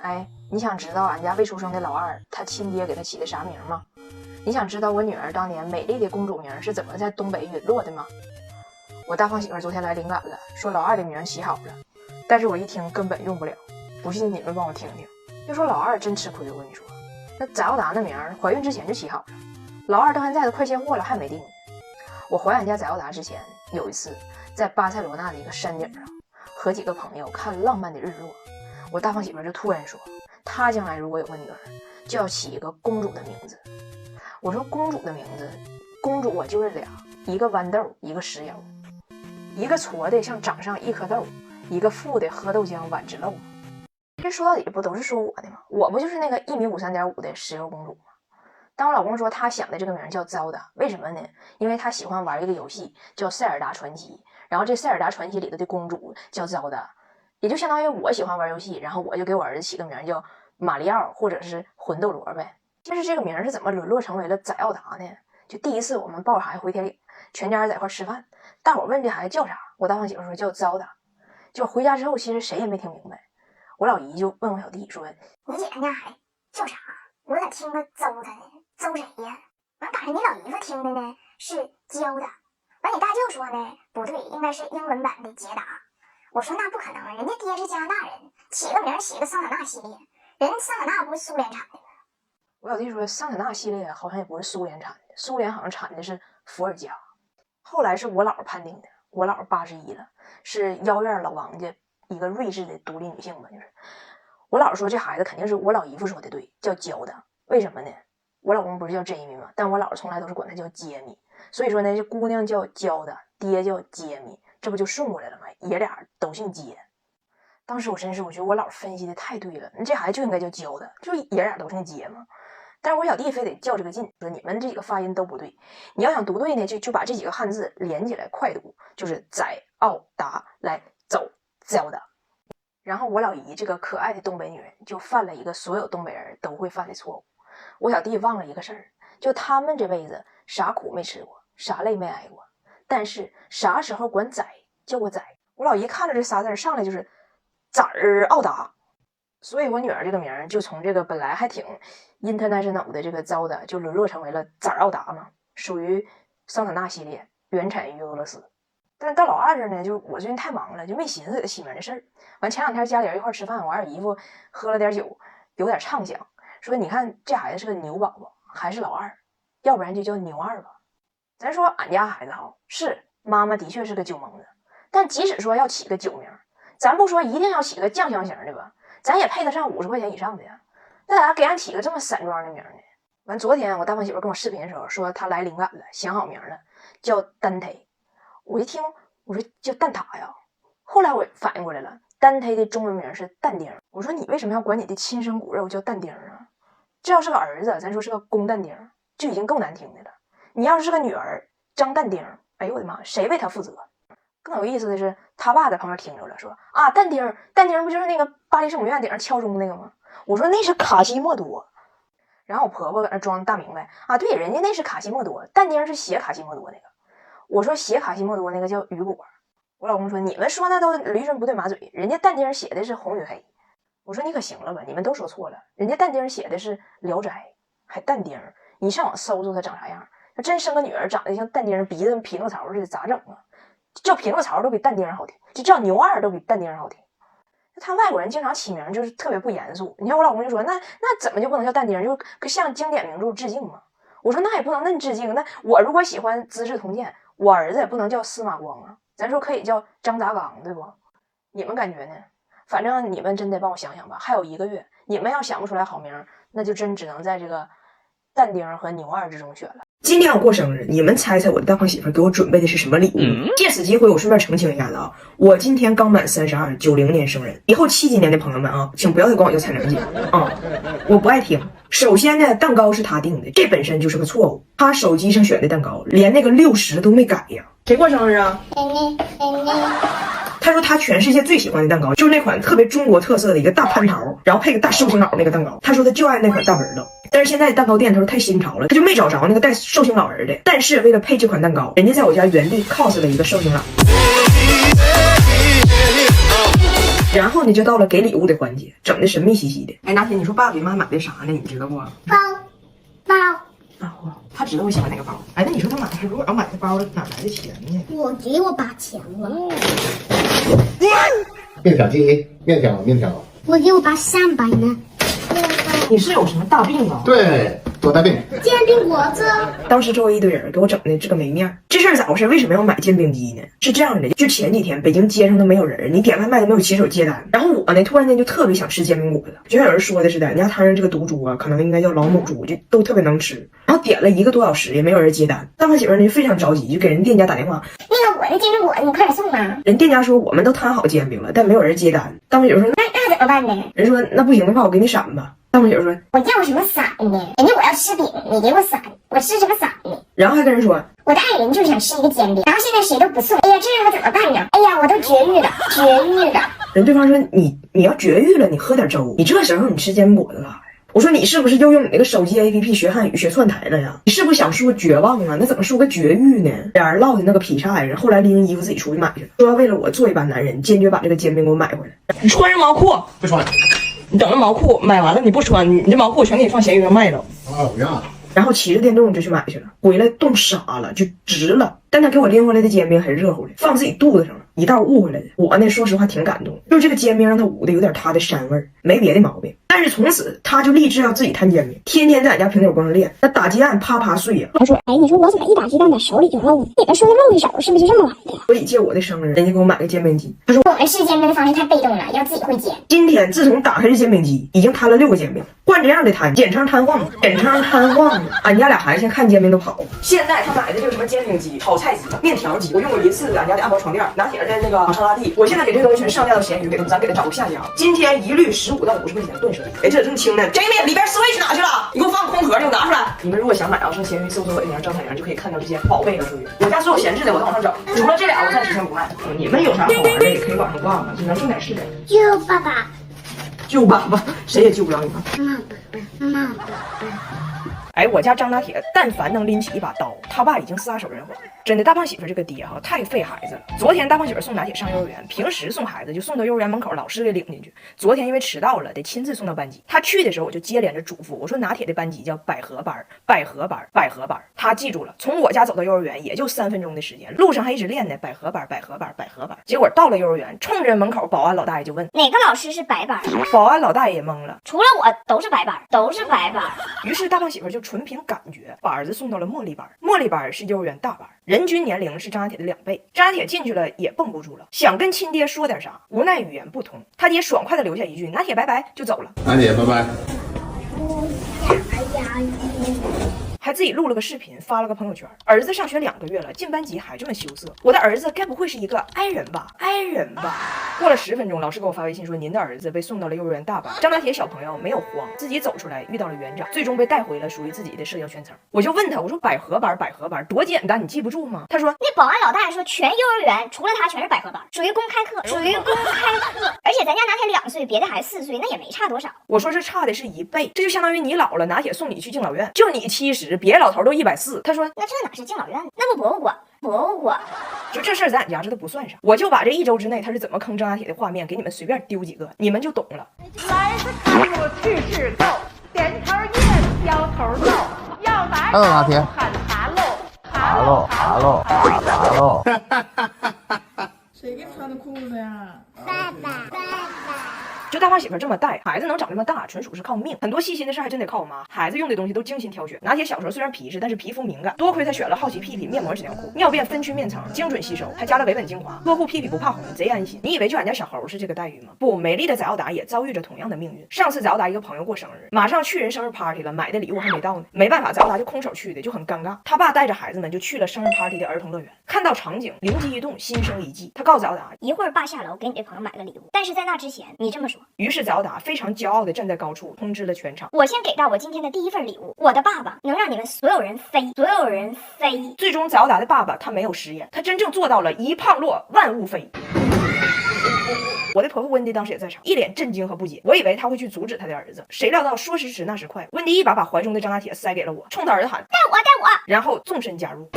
哎，你想知道俺家未出生的老二他亲爹给他起的啥名吗？你想知道我女儿当年美丽的公主名是怎么在东北陨落的吗？我大胖媳妇昨天来灵感了，说老二的名起好了，但是我一听根本用不了，不信你们帮我听听。就说老二真吃亏，我跟你说，那翟奥达那名怀孕之前就起好了，老二到现在都快卸货了还没定呢。我怀俺家翟奥达之前，有一次在巴塞罗那的一个山顶上，和几个朋友看浪漫的日落，我大胖媳妇就突然说，她将来如果有个女儿，就要起一个公主的名字。我说公主的名字，公主我就是俩，一个豌豆，一个石油，一个矬的像掌上一颗豆，一个富的喝豆浆碗直漏。这说到底不都是说我的吗？我不就是那个1米53.5的石油公主吗？但我老公说他想的这个名叫糟达，为什么呢？因为他喜欢玩一个游戏叫塞尔达传奇，然后这塞尔达传奇里头的公主叫糟达，也就相当于我喜欢玩游戏，然后我就给我儿子起个名叫马里奥或者是魂斗罗呗。但是这个名是怎么沦落成为了翟奥达呢？就第一次我们抱着孩子回铁岭，全家人在一块吃饭，大伙问这孩子叫啥，我大胖媳妇说叫糟达。就回家之后其实谁也没听明白，我老姨就问我小弟说，你姐人家还叫啥？我咋听个糟他呢？糟谁呀？完赶上你老姨夫听的呢是教的，完你大舅说呢不对，应该是英文版的捷达。我说那不可能，人家爹是加拿大人，起个名起个桑塔纳系列，人桑塔纳不是苏联产的吗？我小弟说桑塔纳系列好像也不是苏联产的，苏联好像产的是伏尔加。后来是我姥判定的，我姥81了，是腰院老王家一个睿智的独立女性吧，就是我姥说这孩子肯定是我老姨夫说的对，叫焦的。为什么呢？我老公不是叫 Jamie 吗？但我姥从来都是管他叫杰米，所以说呢，这姑娘叫焦的，爹叫杰米，这不就顺过来了吗？爷俩都姓杰。当时我觉得我姥分析的太对了，这孩子就应该叫焦的，就爷俩都姓杰嘛。但是我小弟非得较这个劲，说你们这几个发音都不对，你要想读对呢，就把这几个汉字连起来快读，就是翟奥达来走焦的。然后我老姨这个可爱的东北女人就犯了一个所有东北人都会犯的错误。我小弟忘了一个事儿，就他们这辈子啥苦没吃过，啥累没挨过，但是啥时候管翟叫过翟。我老姨看着这仨字上来就是翟奥达，所以我女儿这个名就从这个本来还挺 international 的这个糟的，就沦落成为了翟奥达嘛，属于桑塔纳系列，原产于俄罗斯。但是到老二这呢，就我最近太忙了，就没寻思给他起名的事儿。完前两天家里人一块吃饭，我二姨夫喝了点酒，有点畅想，说你看这孩子是个牛宝宝，还是老二，要不然就叫牛二吧。咱说俺家孩子好，是妈妈的确是个酒蒙子，但即使说要起个酒名，咱不说一定要起个酱香型的吧，咱也配得上50块钱以上的呀。那咋给俺起个这么散装的名呢？完昨天我大胖媳妇跟我视频的时候说她来灵感了，想好名了，叫丹忒。我一听我说叫蛋挞呀，后来我反应过来了，丹忒的中文名是但丁。我说你为什么要管你的亲生骨肉叫但丁啊？这要是个儿子，咱说是个公但丁就已经够难听的了，你要是个女儿张但丁，哎呦我的妈，谁为他负责？更有意思的是他爸在旁边听着了，说啊但丁不就是那个巴黎圣母院顶上敲钟那个吗？我说那是卡西莫多。然后我婆婆搁那装大明白啊，对，人家那是卡西莫多，但丁是写卡西莫多那个。我说写卡西莫多那个叫雨果。我老公说你们说那都驴唇不对马嘴，人家但丁写的是红与黑。我说你可行了吧，你们都说错了，人家但丁写的是聊斋，还但丁，你上网搜搜他长啥样，要真生个女儿长得像但丁，鼻子跟匹诺曹似的咋整啊？叫匹诺曹都比但丁好听，就叫牛二都比但丁好听。他外国人经常起名就是特别不严肃，你看我老公就说那怎么就不能叫但丁，就向经典名著致敬嘛。我说那也不能那致敬，那我如果喜欢资治通鉴，我儿子也不能叫司马光啊，咱说可以叫张达刚，对不？你们感觉呢？反正你们真得帮我想想吧，还有1个月，你们要想不出来好名，那就真只能在这个但丁和牛二之中选了。今天我过生日，你们猜猜我的大胖媳妇给我准备的是什么礼物？借此机会，我顺便澄清一下子啊，我今天刚满32，90年生人。以后70年的朋友们啊，请不要再管我叫彩玲姐啊，我不爱听。首先呢，蛋糕是他定的，这本身就是个错误。他手机上选的蛋糕，连那个60都没改呀。谁过生日啊？他说他全世界最喜欢的蛋糕就是那款特别中国特色的一个大蟠桃，然后配个大寿星佬那个蛋糕。他说他就爱那款大纹的，但是现在蛋糕店他说太新潮了，他就没找着那个带寿星佬人的。但是为了配这款蛋糕，人家在我家原地 cos 了一个寿星佬。然后呢，就到了给礼物的环节，整的神秘兮兮的。哎，拿铁，你说爸给妈买的啥呢？你知道不？包。啊，他知道我喜欢哪个包。哎，那你说他买的如果要买的包，哪来的钱呢？我给我爸钱了。面条机，面条。我给我爸300呢。你是有什么大病啊？对，多大病？煎饼果子。当时周围一堆人给我整的这个没面。这事儿咋回事？为什么要买煎饼机呢？是这样的，就前几天北京街上都没有人，你点外卖都没有骑手接单。然后我呢，突然间就特别想吃煎饼果子，就像有人说的似的，人家摊上这个毒猪啊，可能应该叫老母猪，就都特别能吃。然后点了1个多小时也没有人接单，大胖媳妇呢就非常着急，就给人店家打电话，那个我的煎饼果子你快点送吧。人店家说我们都摊好煎饼了，但没有人接单。大胖媳妇说那怎么办呢？人说那不行的话，我给你闪吧。大胖媳妇说我要什么伞呢？人家我要吃饼，你给我伞，我吃什么伞呢？然后还跟人说我的爱人就想吃一个煎饼，然后现在谁都不送，哎呀，这让我怎么办呢？哎呀，我都绝育了。人对方说你要绝育了，你喝点粥，你这时候你吃煎饼果子干啥呀？我说你是不是又用你那个手机 APP 学汉语学窜台了呀？你是不是想说绝望啊？那怎么说个绝育呢？俩人唠的那个劈叉呀，后来拎衣服自己出去买去了，说为了我做一般男人，坚决把这个煎饼给我买回来。你穿上毛裤不穿。你等着毛裤买完了你不穿，你这毛裤全给你放闲鱼上卖了。不要。然后骑着电动就去买去了，回来冻傻了，就直了。但他给我拎回来的煎饼很热乎的，放自己肚子上了，一道捂回来的。我呢，说实话挺感动，就是这个煎饼让他捂的有点他的膻味儿，没别的毛病。但是从此他就立志要自己摊煎饼，天天在俺家平顶光练，那打鸡蛋啪啪碎呀。他说：“哎，你说我咋一打鸡蛋打手里就漏呢？你们说的漏一手是不是这么来的？”所以借我的生日，人家给我买个煎饼机。他说我们试煎饼的方式太被动了，要自己会煎。今天自从打开这煎饼机，已经摊了6个煎饼，惯这样的摊，简称摊晃，俺家俩孩子先看煎饼都跑。现在他买的这个什么煎饼机、炒菜机、面条机，我用过1次俺家的按摩床垫，拿铁的那个玛莎拉蒂。我现在给这东西全上架到闲鱼，咱给他找个下家。今天一律15到50块钱断舍离。哎，这这么轻的，Jamie里边 Switch 拿去了？你给我放空盒里，给我拿出来。你们如果想买啊，上闲鱼搜索我的名张海洋，就可以看到这些宝贝和属于我家所有闲置的，我都往上整。除了这俩，我暂时先不卖。你们有啥好玩的也可以往上挂嘛，就能挣点是点。救爸爸，救爸爸，谁也救不了你们。妈妈。哎，我家张大铁但凡能拎起一把刀，他爸已经撒手人寰。真的，大胖媳妇这个爹哈太费孩子了。昨天大胖媳妇送拿铁上幼儿园，平时送孩子就送到幼儿园门口，老师给领进去。昨天因为迟到了，得亲自送到班级。他去的时候，我就接连着嘱咐我说，拿铁的班级叫百合班。他记住了，从我家走到幼儿园也就3分钟的时间，路上还一直练呢，百合班。结果到了幼儿园，冲着门口保安老大爷就问哪个老师是白班？保安老大爷也懵了，除了我都是白班。于是大胖媳妇就纯凭感觉把儿子送到了茉莉班。茉莉班是幼儿园大班，人均年龄是张家铁的2倍。张家铁进去了也绷不住了，想跟亲爹说点啥，无奈语言不通。他爹爽快的留下一句拿铁拜拜就走了。拿铁拜拜。还自己录了个视频发了个朋友圈。儿子上学2个月了，进班级还这么羞涩，我的儿子该不会是一个哀人吧？过了10分钟，老师给我发微信说您的儿子被送到了幼儿园大班。张大铁小朋友没有慌，自己走出来遇到了园长，最终被带回了属于自己的社交圈层。我就问他，我说百合班多简单，你记不住吗？他说那保安老大爷说全幼儿园除了他全是百合班，属于公开课。而且咱家拿铁2岁，别的孩子4岁，那也没差多少。我说这差的是1倍，这就相当于你老了拿铁送你去敬老院，就你70，别老头都140。他说那这哪是敬老院，那不博物馆。就这事儿在俺家这都不算啥，我就把这1周之内他是怎么坑张大铁的画面给你们随便丢几个，你们就懂了。来是看我去是够，点头 yes， 摇头 no， 要拿拿铁喊哈喽。谁给穿的裤子呀？爸爸。就大胖媳妇这么带孩子能长这么大，纯属是靠命。很多细心的事还真得靠我妈。孩子用的东西都精心挑选。拿铁小时候虽然皮实，但是皮肤敏感，多亏他选了好奇屁屁面膜纸尿裤，尿便分区面层，精准吸收，还加了维稳精华，呵护屁屁不怕红，贼安心。你以为就俺家小猴是这个待遇吗？不，美丽的翟奥达也遭遇着同样的命运。上次翟奥达一个朋友过生日，马上去人生日 party 了，买的礼物还没到呢，没办法，翟奥达就空手去的，就很尴尬。他爸带着孩子们就去了生日 party 的儿童乐园，看到场景灵机一动，心生一计，他告诉翟奥达，一会儿爸下楼给你这朋友买个礼物，但是在那之前你这么说。于是翟奥达非常骄傲地站在高处，通知了全场。我先给到我今天的第1份礼物，我的爸爸能让你们所有人飞。最终翟奥达的爸爸他没有食言，他真正做到了一胖落万物飞。我的婆婆温迪当时也在场，一脸震惊和不解。我以为他会去阻止他的儿子，谁料到说时迟那时快，温迪一把把怀中的张大铁塞给了我，冲他儿子喊带我，然后纵身加入。